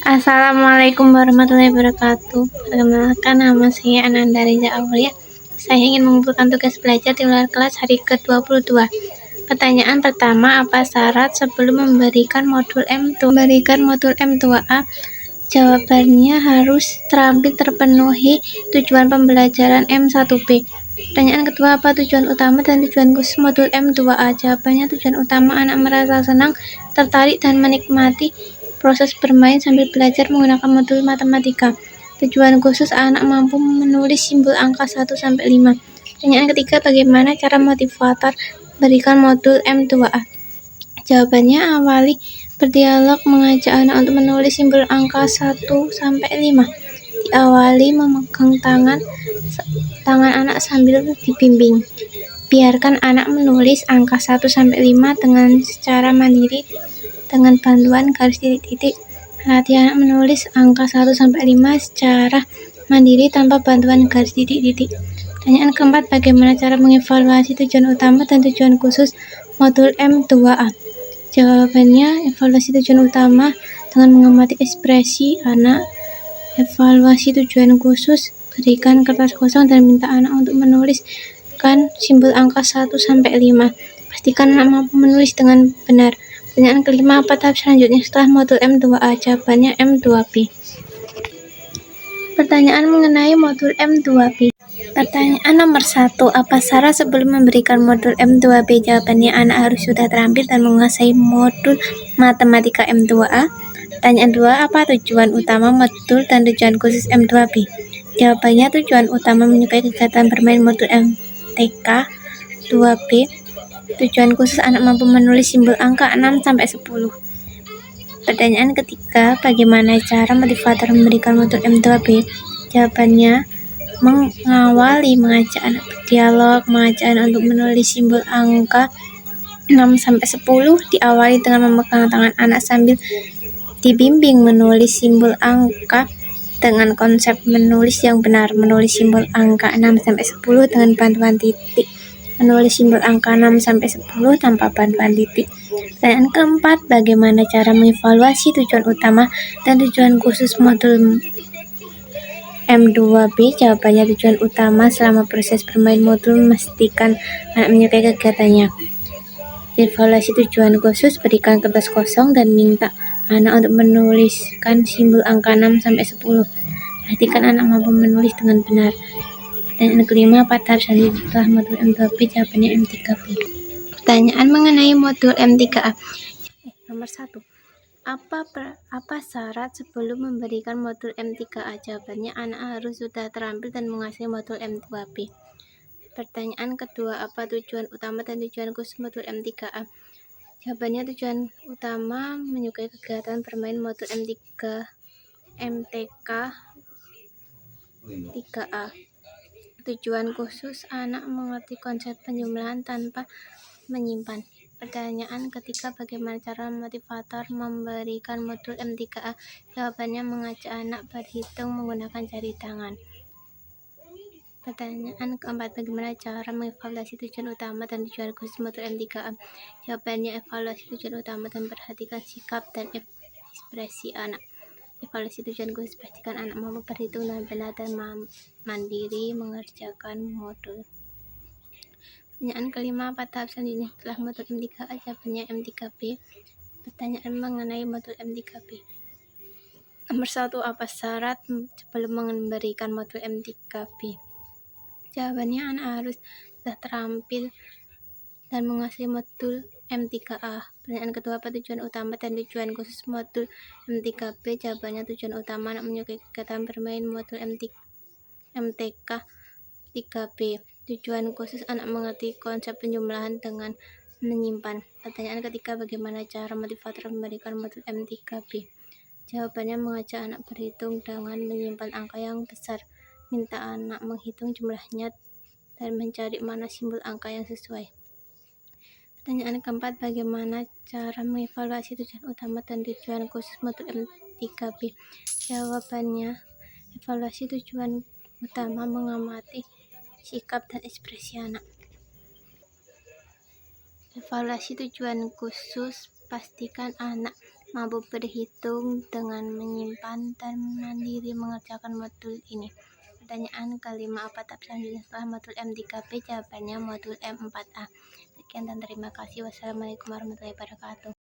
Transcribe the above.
Assalamualaikum warahmatullahi wabarakatuh. Perkenalkan, nama saya Ananda Riza Aulia. Saya ingin mengumpulkan tugas belajar di luar kelas hari ke-22. Pertanyaan pertama, apa syarat sebelum memberikan modul M2A? Jawabannya harus terampil terpenuhi tujuan pembelajaran M1B. Pertanyaan kedua, apa tujuan utama dan tujuan khusus modul M2A? Jawabannya tujuan utama anak merasa senang, tertarik, dan menikmati proses bermain sambil belajar menggunakan modul matematika. Tujuan khusus anak mampu menulis simbol angka 1-5. Pertanyaan ketiga, bagaimana cara motivator berikan modul M2A? Jawabannya, awali berdialog mengajak anak untuk menulis simbol angka 1-5. Diawali memegang tangan anak sambil dibimbing. Biarkan anak menulis angka 1-5 dengan secara mandiri dengan bantuan garis titik-titik. Latih anak menulis angka 1-5 secara mandiri tanpa bantuan garis titik-titik. Pertanyaan keempat, bagaimana cara mengevaluasi tujuan utama dan tujuan khusus modul M2A? Jawabannya, evaluasi tujuan utama dengan mengamati ekspresi anak. Evaluasi tujuan khusus, berikan kertas kosong dan minta anak untuk menuliskan simbol angka 1-5. Pastikan anak mampu menulis dengan benar. Pertanyaan kelima, apa tahap selanjutnya setelah modul M2A? Jawabannya M2B. Pertanyaan mengenai modul M2B. Pertanyaan nomor 1, apa syarat sebelum memberikan modul M2B? Jawabannya, anak harus sudah terampil dan menguasai modul matematika M2A. Pertanyaan 2, apa tujuan utama modul dan tujuan khusus M2B? Jawabannya, tujuan utama menyukai kegiatan bermain modul MTK. 2B, tujuan khusus anak mampu menulis simbol angka 6-10. Pertanyaan ketiga, bagaimana cara motivator memberikan modul M2B? Jawabannya, mengajak anak berdialog, mengajak anak untuk menulis simbol angka 6-10. Diawali dengan memegang tangan anak sambil dibimbing menulis simbol angka dengan konsep menulis yang benar. Menulis simbol angka 6-10 dengan bantuan titik. Menulis simbol angka 6-10 tanpa bantuan titik. Pertanyaan keempat, bagaimana cara mengevaluasi tujuan utama dan tujuan khusus modul M2B? Jawabannya, tujuan utama selama proses bermain modul memastikan anak menyukai kegiatannya. Evaluasi tujuan khusus, berikan kertas kosong dan minta anak untuk menuliskan simbol angka 6-10. Pastikan anak mampu menulis dengan benar. Pertanyaan kelima, apa tahap selanjutnya setelah modul M2B? Jawabannya M3B. Pertanyaan mengenai modul M3A. Nomor 1. Apa syarat sebelum memberikan modul M3A? Jawabannya, anak harus sudah terampil dan menguasai modul M2B. Pertanyaan kedua, apa tujuan utama dan tujuan khusus modul M3A? Jawabannya, tujuan utama menyukai kegiatan bermain modul MTK 3A. Tujuan khusus anak mengerti konsep penjumlahan tanpa menyimpan. Pertanyaan ketiga, bagaimana cara motivator memberikan modul M3A? Jawabannya, mengajak anak berhitung menggunakan jari tangan. Pertanyaan keempat, bagaimana cara mengevaluasi tujuan utama dan tujuan khusus modul M3A? Jawabannya, evaluasi tujuan utama dan perhatikan sikap dan ekspresi anak. Evaluasi tujuan khusus, pastikan anak mampu berhitung dengan benar dan mandiri mengerjakan modul. Pertanyaan kelima, apa tahap selanjutnya setelah modul M3A? Jawabannya M3B. Pertanyaan mengenai modul M3B. Nomor 1, apa syarat sebelum memberikan modul M3B? Jawabannya, anak harus sudah terampil dan menguasai modul M3A. Pertanyaan kedua, apa tujuan utama dan tujuan khusus modul M3B? Jawabannya, tujuan utama anak menyukai kegiatan bermain modul MTK 3B. Tujuan khusus anak mengerti konsep penjumlahan dengan menyimpan. Pertanyaan ketiga, bagaimana cara motivator memberikan modul M3B? Jawabannya, mengajak anak berhitung dengan menyimpan angka yang besar. Minta anak menghitung jumlahnya dan mencari mana simbol angka yang sesuai. Pertanyaan keempat, bagaimana cara mengevaluasi tujuan utama dan tujuan khusus modul M3B? Jawabannya, evaluasi tujuan utama mengamati sikap dan ekspresi anak. Evaluasi tujuan khusus, pastikan anak mampu berhitung dengan menyimpan dan mandiri mengerjakan modul ini. Pertanyaan kelima, apa tahap selanjutnya setelah modul M3P? Jawabannya modul M4A. Sekian dan terima kasih. Wassalamualaikum warahmatullahi wabarakatuh.